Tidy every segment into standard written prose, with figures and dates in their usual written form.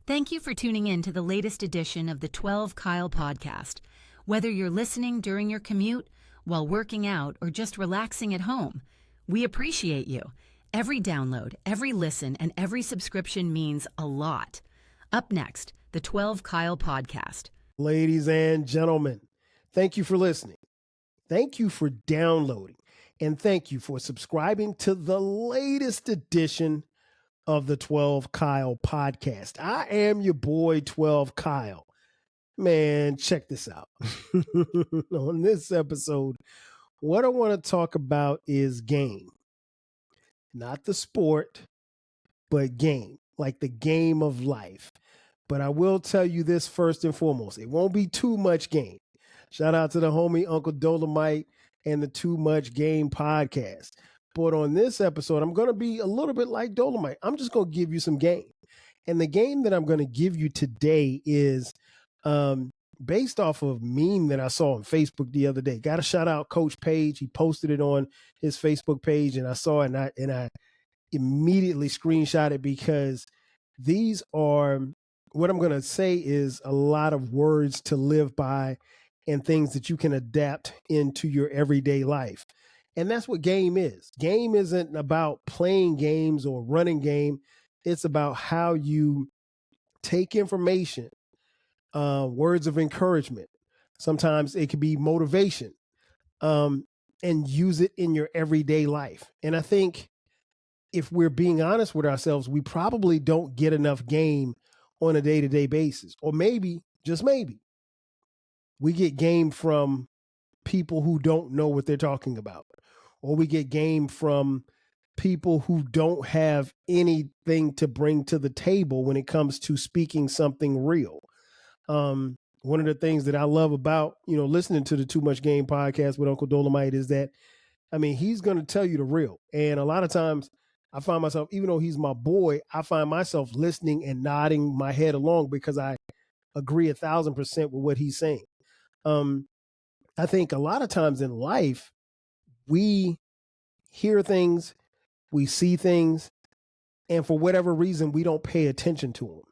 Thank you for tuning in to the latest edition of the 12 Kyle podcast. Whether you're listening during your commute, while working out, or just relaxing at home, we appreciate you. Every download, every listen, and every subscription means a lot. Up next, the 12 Kyle podcast. Ladies and gentlemen, thank you for listening. Thank you for downloading. And thank you for subscribing to the latest edition of the 12 Kyle podcast. I am your boy, 12 Kyle. Man, check this out. On this episode, what I want to talk about is game. Not the sport, but game, like the game of life. But I will tell you this first and foremost. It won't be too much game. Shout out to the homie Uncle Dolomite and the Too Much Game podcast. But on this episode, I'm going to be a little bit like Dolomite. I'm just going to give you some game. And the game that I'm going to give you today is based off of a meme that I saw on Facebook the other day. Got to shout out Coach Page. He posted it on his Facebook page, and I saw it, and I immediately screenshot it because these are, what I'm going to say is a lot of words to live by and things that you can adapt into your everyday life. And that's what game is. Game isn't about playing games or running game. It's about how you take information, words of encouragement. Sometimes it could be motivation, and use it in your everyday life. And I think if we're being honest with ourselves, we probably don't get enough game on a day-to-day basis. Or maybe, just maybe, we get game from people who don't know what they're talking about. Or we get game from people who don't have anything to bring to the table when it comes to speaking something real. One of the things that I love about, listening to the Too Much Game podcast with Uncle Dolomite is that, he's going to tell you the real. And a lot of times I find myself, even though he's my boy, I find myself listening and nodding my head along because I agree 1,000% with what he's saying. I think a lot of times in life, we hear things, we see things, and for whatever reason, we don't pay attention to them.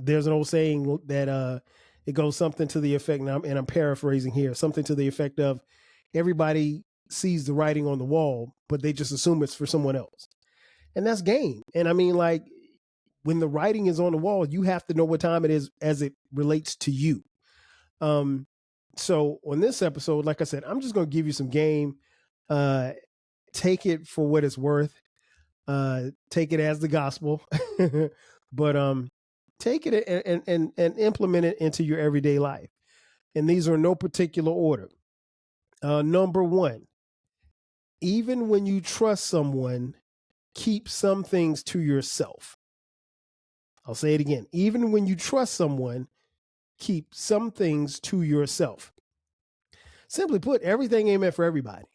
There's an old saying that it goes something to the effect, and I'm paraphrasing here, something to the effect of everybody sees the writing on the wall, but they just assume it's for someone else. And that's game. And when the writing is on the wall, you have to know what time it is as it relates to you. So on this episode, like I said, I'm just going to give you some game. Take it for what it's worth. Take it as the gospel, but take it and implement it into your everyday life. And these are in no particular order. Number one, even when you trust someone, keep some things to yourself. I'll say it again. Even when you trust someone, keep some things to yourself. Simply put, everything ain't meant for everybody.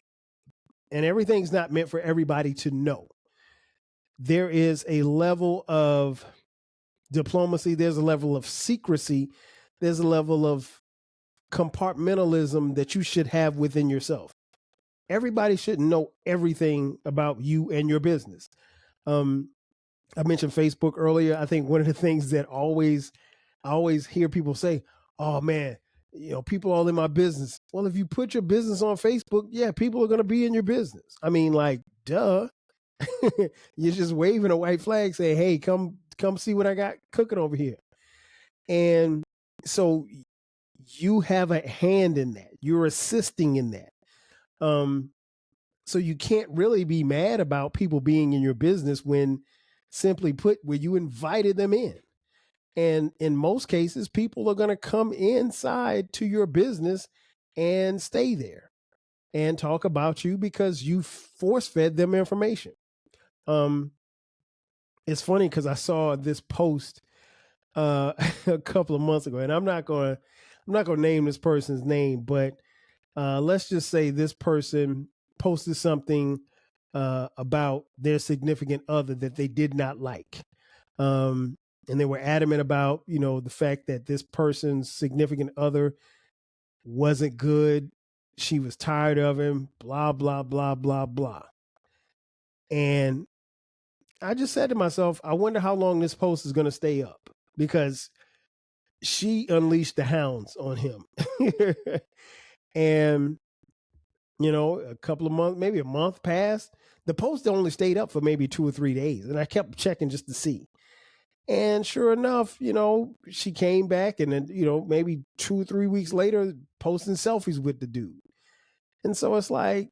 And everything's not meant for everybody to know. There is a level of diplomacy. There's a level of secrecy. There's a level of compartmentalism that you should have within yourself. Everybody shouldn't know everything about you and your business. I mentioned Facebook earlier. I think one of the things that I always hear people say, oh man, people all in my business. Well, if you put your business on Facebook, yeah, people are going to be in your business. Duh. You're just waving a white flag saying, hey, come see what I got cooking over here. And so you have a hand in that. You're assisting in that. So you can't really be mad about people being in your business when, simply put, where you invited them in. And in most cases, people are going to come inside to your business and stay there and talk about you because you force-fed them information. It's funny because I saw this post a couple of months ago, and I'm not going to name this person's name, but let's just say this person posted something about their significant other that they did not like. And they were adamant about, the fact that this person's significant other wasn't good. She was tired of him, blah, blah, blah, blah, blah. And I just said to myself, I wonder how long this post is going to stay up, because she unleashed the hounds on him. And, a couple of months, maybe a month passed. The post only stayed up for maybe 2 or 3 days. And I kept checking just to see. And sure enough, she came back and then, maybe 2 or 3 weeks later, posting selfies with the dude. And so it's like,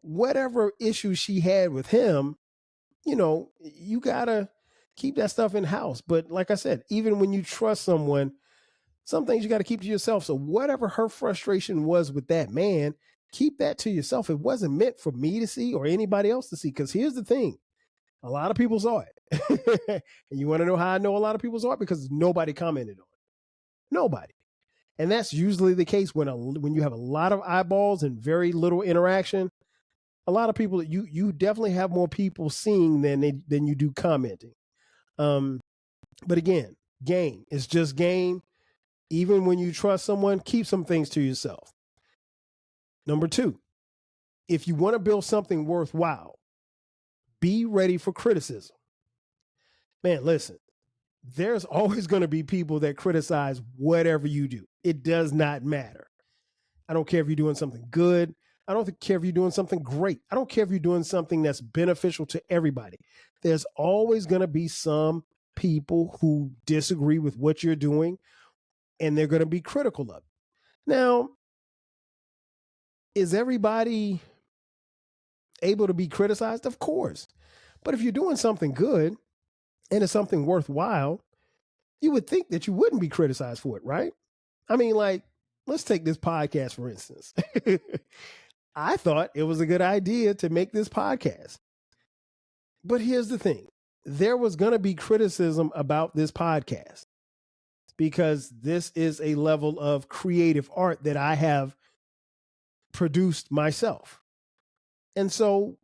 whatever issue she had with him, you gotta keep that stuff in house. But like I said, even when you trust someone, some things you got to keep to yourself. So whatever her frustration was with that man, keep that to yourself. It wasn't meant for me to see or anybody else to see. Because here's the thing. A lot of people saw it. And you want to know how I know a lot of people saw it? Because nobody commented on it. Nobody. And that's usually the case when you have a lot of eyeballs and very little interaction. A lot of people, you definitely have more people seeing than you do commenting. But again, game. It's just game. Even when you trust someone, keep some things to yourself. Number 2, if you want to build something worthwhile, be ready for criticism. Man, listen, there's always going to be people that criticize whatever you do. It does not matter. I don't care if you're doing something good. I don't care if you're doing something great. I don't care if you're doing something that's beneficial to everybody. There's always going to be some people who disagree with what you're doing, and they're going to be critical of it. Now, is everybody able to be criticized? Of course. But if you're doing something good and it's something worthwhile, you would think that you wouldn't be criticized for it, right? I mean, like, let's take this podcast, for instance. I thought it was a good idea to make this podcast. But here's the thing. There was going to be criticism about this podcast because this is a level of creative art that I have produced myself. And so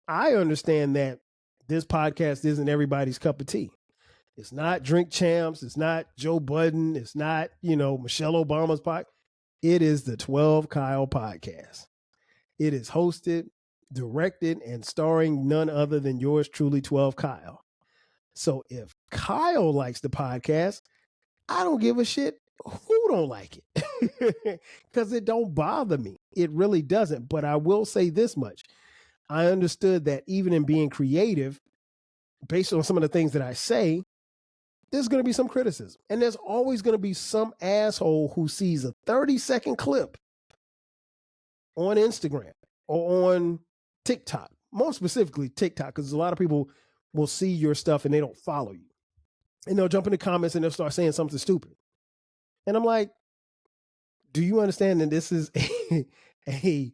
I understand that this podcast isn't everybody's cup of tea. It's not Drink Champs. It's not Joe Budden. It's not, Michelle Obama's podcast. It is the 12 Kyle podcast. It is hosted, directed, and starring none other than yours truly, 12 Kyle. So if Kyle likes the podcast, I don't give a shit who don't like it because it don't bother me. It really doesn't. But I will say this much. I understood that even in being creative, based on some of the things that I say, there's going to be some criticism. And there's always going to be some asshole who sees a 30-second clip on Instagram or on TikTok, more specifically TikTok, because a lot of people will see your stuff and they don't follow you. And they'll jump in the comments and they'll start saying something stupid. And I'm like, do you understand that this is a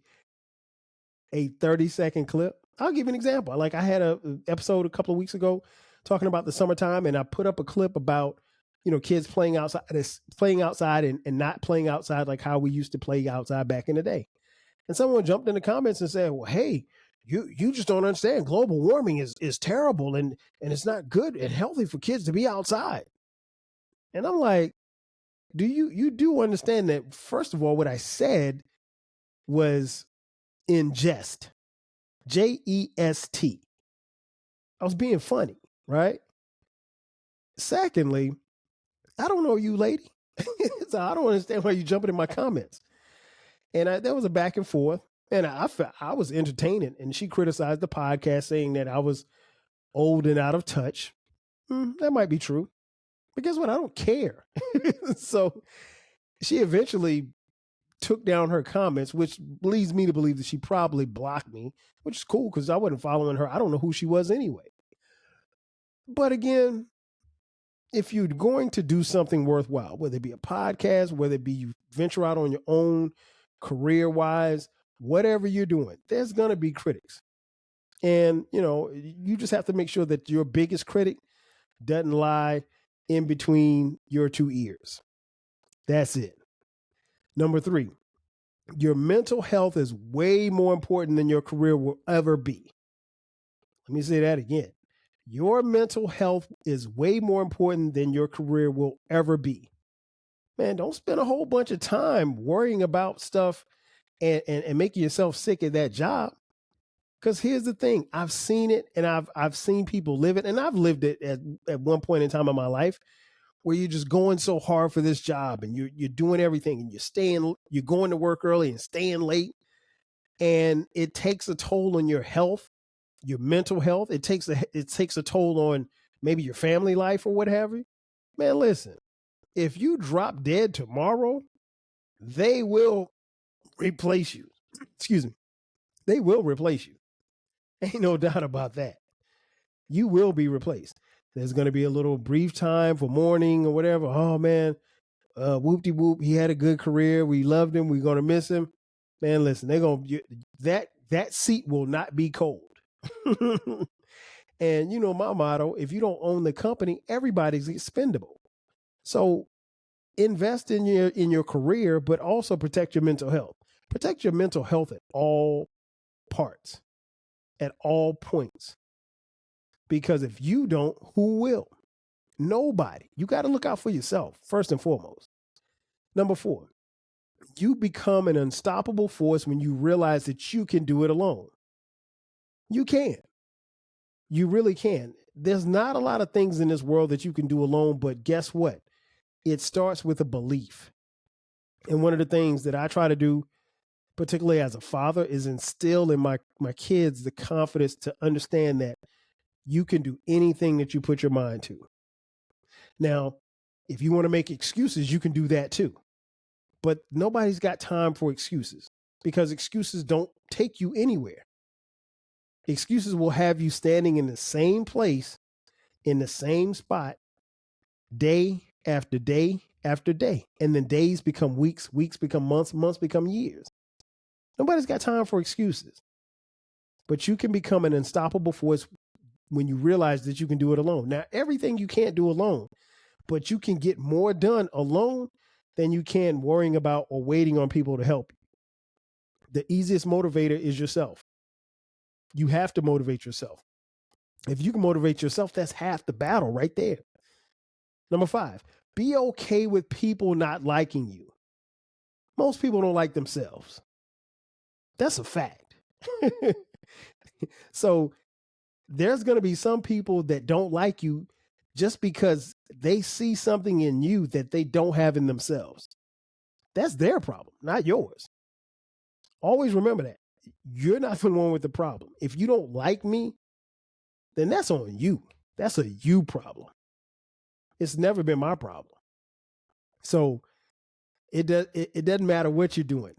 30-second clip? I'll give you an example. Like I had an episode a couple of weeks ago talking about the summertime, and I put up a clip about, kids playing outside and not playing outside like how we used to play outside back in the day. And someone jumped in the comments and said, well, hey, you just don't understand. Global warming is terrible and it's not good and healthy for kids to be outside. And I'm like, do you do understand that, first of all, what I said was in jest, jest. I was being funny, right? Secondly, I don't know you, lady. So I don't understand why you jumping in my comments. And there was a back and forth, and I felt I was entertaining. And she criticized the podcast, saying that I was old and out of touch. That might be true, but guess what? I don't care. So she eventually took down her comments, which leads me to believe that she probably blocked me, which is cool because I wasn't following her. I don't know who she was anyway. But again, if you're going to do something worthwhile, whether it be a podcast, whether it be you venture out on your own career-wise, whatever you're doing, there's going to be critics. And, you just have to make sure that your biggest critic doesn't lie in between your two ears. That's it. Number 3, your mental health is way more important than your career will ever be. Let me say that again. Your mental health is way more important than your career will ever be. Man, don't spend a whole bunch of time worrying about stuff and making yourself sick at that job. Because here's the thing, I've seen it, and I've seen people live it, and I've lived it at one point in time in my life, where you're just going so hard for this job, and you're doing everything, and you're going to work early and staying late, and it takes a toll on your health, your mental health. It takes a toll on maybe your family life or what have you. Man, listen, if you drop dead tomorrow, they will replace you. Excuse me. They will replace you. Ain't no doubt about that. You will be replaced. There's going to be a little brief time for mourning or whatever. Oh man, whoop-de-whoop. He had a good career. We loved him. We're going to miss him. Man, listen, that seat will not be cold. And you know my motto, if you don't own the company, everybody's expendable. So invest in your career, but also protect your mental health. Protect your mental health at all parts, at all points. Because if you don't, who will? Nobody. You got to look out for yourself, first and foremost. Number 4, you become an unstoppable force when you realize that you can do it alone. You can. You really can. There's not a lot of things in this world that you can do alone, but guess what? It starts with a belief. And one of the things that I try to do, particularly as a father, is instill in my kids the confidence to understand that you can do anything that you put your mind to. Now, if you want to make excuses, you can do that too. But nobody's got time for excuses, because excuses don't take you anywhere. Excuses will have you standing in the same place, in the same spot, day after day after day. And then days become weeks, weeks become months, months become years. Nobody's got time for excuses. But you can become an unstoppable force when you realize that you can do it alone. Now, everything you can't do alone, but you can get more done alone than you can worrying about or waiting on people to help you. The easiest motivator is yourself. You have to motivate yourself. If you can motivate yourself, that's half the battle right there. Number 5, be okay with people not liking you. Most people don't like themselves. That's a fact. So there's going to be some people that don't like you just because they see something in you that they don't have in themselves. That's their problem, not yours. Always remember that. You're not the one with the problem. If you don't like me, then that's on you. That's a you problem. It's never been my problem. So it doesn't matter what you're doing.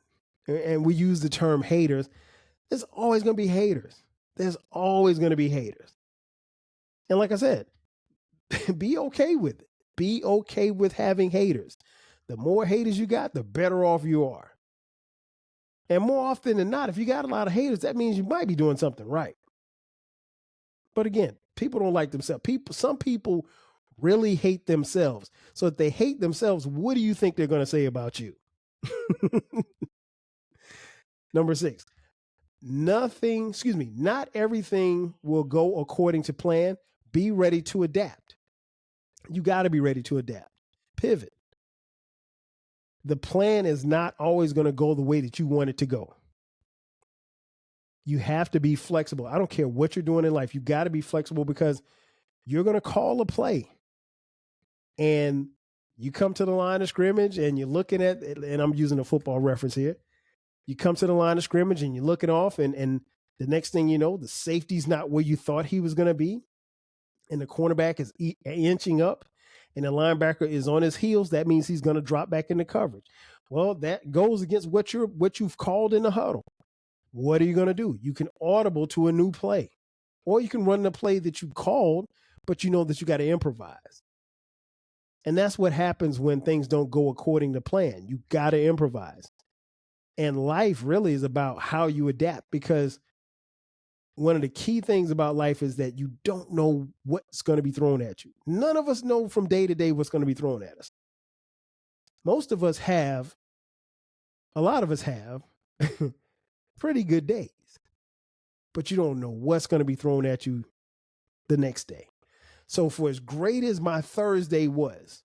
And we use the term haters. There's always going to be haters. There's always going to be haters. And like I said, be okay with it. Be okay with having haters. The more haters you got, the better off you are. And more often than not, if you got a lot of haters, that means you might be doing something right. But again, people don't like themselves. Some people really hate themselves. So if they hate themselves, what do you think they're going to say about you? Number 6, not everything will go according to plan. Be ready to adapt. You got to be ready to adapt. Pivot. The plan is not always going to go the way that you want it to go. You have to be flexible. I don't care what you're doing in life. You got to be flexible, because you're going to call a play and you come to the line of scrimmage and you're looking at, and I'm using a football reference here. You come to the line of scrimmage and you're looking off, and the next thing you know, the safety's not where you thought he was going to be. And the cornerback is inching up and the linebacker is on his heels. That means he's going to drop back into coverage. Well, that goes against what you've called in the huddle. What are you going to do? You can audible to a new play, or you can run the play that you called, but you know that you got to improvise. And that's what happens when things don't go according to plan. You got to improvise. And life really is about how you adapt, because one of the key things about life is that you don't know what's going to be thrown at you. None of us know from day to day what's going to be thrown at us. A lot of us have pretty good days, but you don't know what's going to be thrown at you the next day. So for as great as my Thursday was,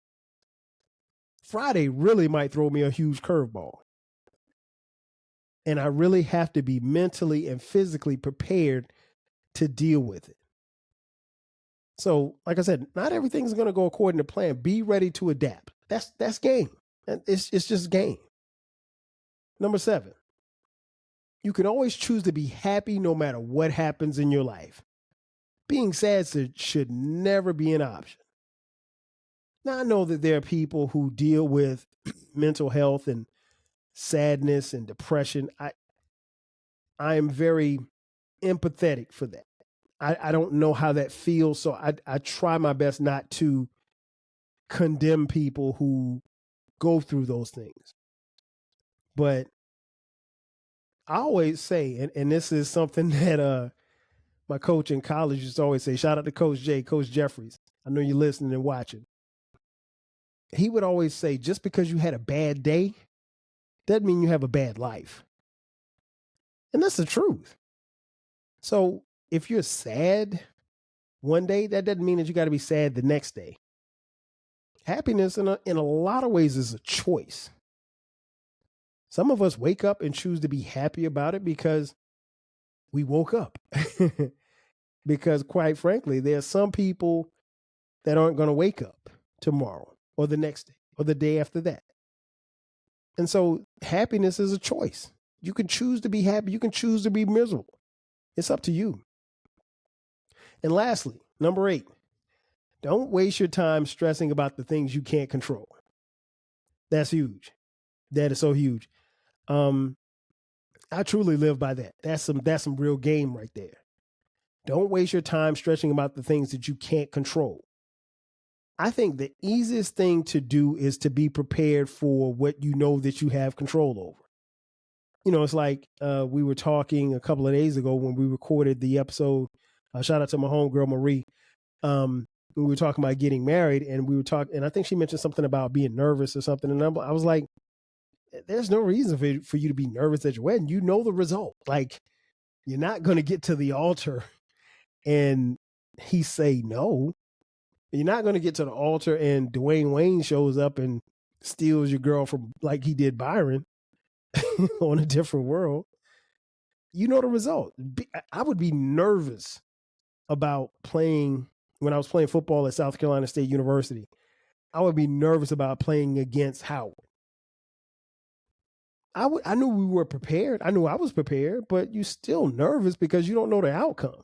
Friday really might throw me a huge curveball. And I really have to be mentally and physically prepared to deal with it. So, like I said, not everything's going to go according to plan. Be ready to adapt. That's game. It's just game. Number 7, you can always choose to be happy no matter what happens in your life. Being sad should never be an option. Now, I know that there are people who deal with mental health and sadness and depression. I am very empathetic for that. I don't know how that feels, so I try my best not to condemn people who go through those things. But I always say, and this is something that my coach in college used to always say, shout out to Coach J, Coach Jeffries. I know you're listening and watching. He would always say, just because you had a bad day, doesn't mean you have a bad life. And that's the truth. So if you're sad one day, that doesn't mean that you got to be sad the next day. Happiness in a lot of ways is a choice. Some of us wake up and choose to be happy about it because we woke up. Because quite frankly, there are some people that aren't going to wake up tomorrow or the next day or the day after that. And so happiness is a choice. You can choose to be happy. You can choose to be miserable. It's up to you. And lastly, number 8, don't waste your time stressing about the things you can't control. That's huge. That is so huge. I truly live by that. That's some real game right there. Don't waste your time stressing about the things that you can't control. I think the easiest thing to do is to be prepared for what you know that you have control over. You know, it's like we were talking a couple of days ago when we recorded the episode. Shout out to my homegirl, Marie. We were talking about getting married, and we were talking, and I think she mentioned something about being nervous or something. And I was like, there's no reason for you to be nervous at your wedding. You know the result. Like, you're not going to get to the altar and he say no. You're not going to get to the altar and Dwayne Wayne shows up and steals your girl from, like he did Byron on A Different World. You know the result. I would be nervous about playing when I was playing football at South Carolina State University. I would be nervous about playing against Howard. I knew we were prepared. I knew I was prepared, but you're still nervous because you don't know the outcome.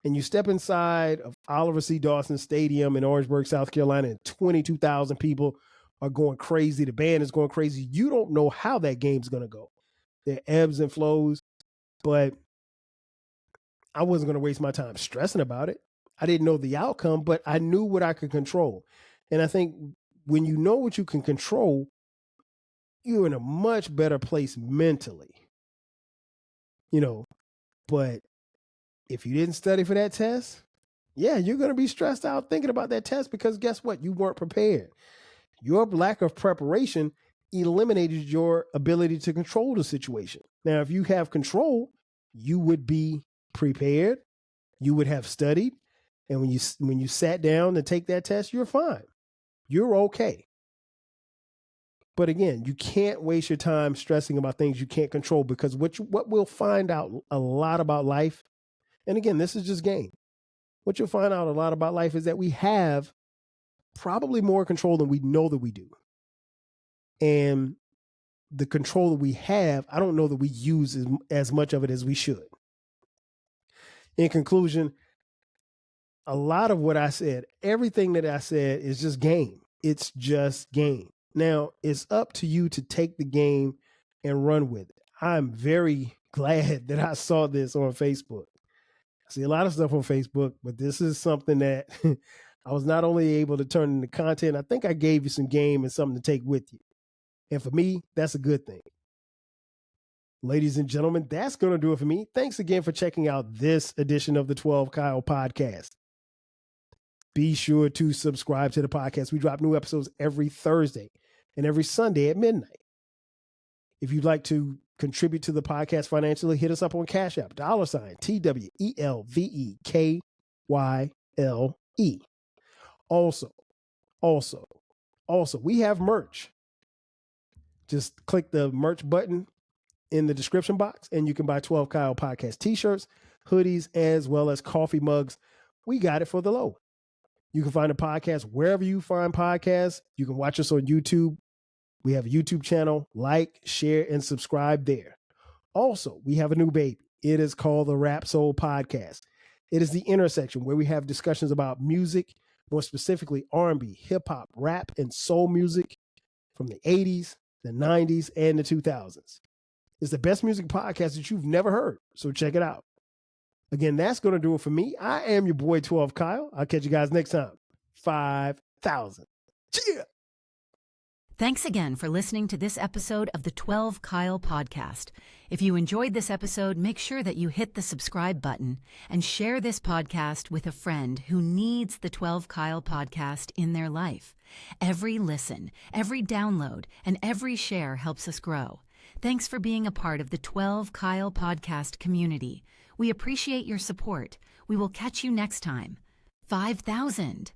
And you step inside of Oliver C. Dawson Stadium in Orangeburg, South Carolina, and 22,000 people are going crazy. The band is going crazy. You don't know how that game's going to go. There ebbs and flows, but I wasn't going to waste my time stressing about it. I didn't know the outcome, but I knew what I could control. And I think when you know what you can control, you're in a much better place mentally. You know, but if you didn't study for that test, yeah, you're going to be stressed out thinking about that test because guess what? You weren't prepared. Your lack of preparation eliminated your ability to control the situation. Now, if you have control, you would be prepared. You would have studied. And when you sat down to take that test, you're fine. You're okay. But again, you can't waste your time stressing about things you can't control because what we'll find out a lot about life, and again, this is just game. What you'll find out a lot about life is that we have probably more control than we know that we do. And the control that we have, I don't know that we use as much of it as we should. In conclusion, a lot of what I said, everything that I said is just game. It's just game. Now, it's up to you to take the game and run with it. I'm very glad that I saw this on Facebook. I see a lot of stuff on Facebook, but this is something that I was not only able to turn into content, I think I gave you some game and something to take with you. And for me, that's a good thing. Ladies and gentlemen, that's going to do it for me. Thanks again for checking out this edition of the 12 Kyle podcast. Be sure to subscribe to the podcast. We drop new episodes every Thursday and every Sunday at midnight. If you'd like to contribute to the podcast financially, hit us up on Cash App, $TWELVEKYLE. Also, we have merch. Just click the merch button in the description box, and you can buy 12 Kyle Podcast t-shirts, hoodies, as well as coffee mugs. We got it for the low. You can find the podcast wherever you find podcasts. You can watch us on YouTube. We have a YouTube channel. Like, share, and subscribe there. Also, we have a new baby. It is called the Rap Soul Podcast. It is the intersection where we have discussions about music, more specifically R&B, hip-hop, rap, and soul music from the 80s, the 90s, and the 2000s. It's the best music podcast that you've never heard, so check it out. Again, that's going to do it for me. I am your boy 12 Kyle. I'll catch you guys next time. 5,000. Cheer! Thanks again for listening to this episode of the 12 Kyle Podcast. If you enjoyed this episode, make sure that you hit the subscribe button and share this podcast with a friend who needs the 12 Kyle Podcast in their life. Every listen, every download, and every share helps us grow. Thanks for being a part of the 12 Kyle Podcast community. We appreciate your support. We will catch you next time. 5,000.